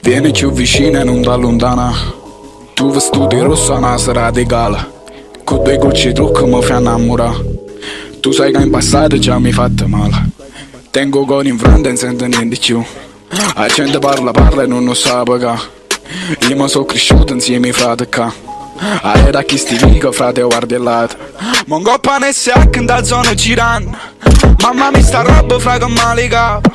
Vieni più vicino e non da lontana. Tu vestiti rosso a una sera di gala, con due gocce di trucco mi fai innamorare. Tu sai che in passato già mi hai fatto male. Tengo con in fronte e non sento niente più. La gente parla e non lo sa pagare. Io mi sono cresciuto insieme ai frati qua. Era chi sti dico frate guardi lato. Mongo pane se a che da zona girando. Mamma mi sta roba fra che male capo.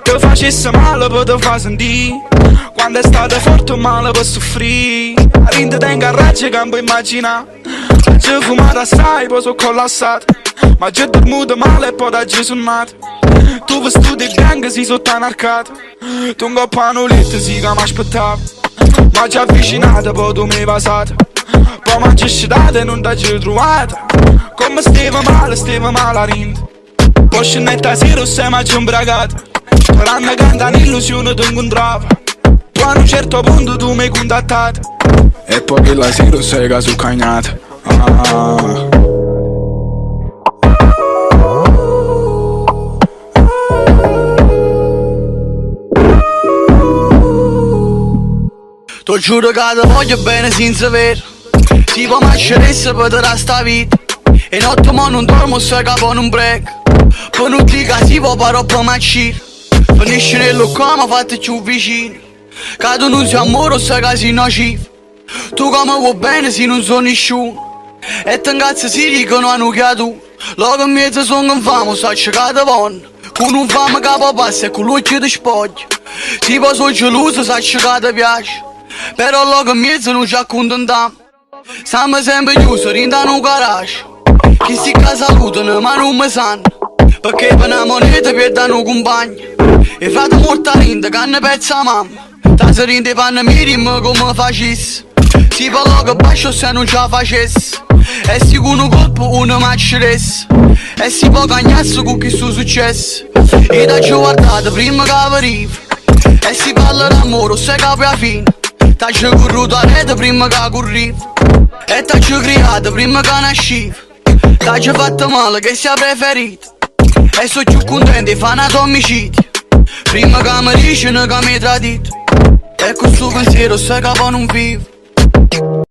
Te facesse male poi te fa sentire. Quando è stato forte o male per soffrire. A rinde tengo a raggi che non puoi immaginare. Ci fumato assai poi sono collassato. Ma già dormuto male e poi da giù sono nato. Tu vestito di bianco si sotto anarcato. Tu un coppo a nuletta si che mi aspettavo. Ma già avvicinato poi tu mi hai passato. Poi mi hai scedato e non ti hai trovato. Come stava male a rinde. Poi scenetta sera e sei mai imbragato. Per anni canta un'illusione ti incontrava. Poi a un certo punto tu mi hai contattato. E poi che la sera sei che sono cagnato. Ti giuro che ti voglio bene senza vero. Si può mascheressa per te sta vita. E notte ma non dormo se capo non break. Per non dire che si può parare per macchire. Finisce nello qua ma fate più vicino. Che tu non sei amore se che sei nocivo. Tu come vuoi bene se non sono nessuno. E te incazzi si dicono hanno che tu. Loro in mezzo sono infamo, sa che ti vanno. Con un fame che passa e con l'occhio ti spoglia. Si può sono geloso, sa che ti piace. Però loro in mezzo non ci accontentiamo. Siamo sempre chiusi, rindano un garage. Chi si salutano ma non mi sanno. Perché per una moneta perdono un compagno. E frate morta rinda che ne pezza mamma. Ta se rinde panna mi rimma come facessi. Si parla che bacio se non ce la facessi. E si con un colpo uno macceresse. E si può cagnarsi con chi sto successo. E da ci guardate prima che arriva. E si parla d'amore se capi alla fine. T'ha ci corruto a rete prima che corriva. E t'ha ci criato prima che nasciva. T'ha ci fatto male che sia preferito. E sono più contento di fare un omicidio. Prima che mi dicono che mi hai tradito. E con suo pensiero sai che poi non vivo.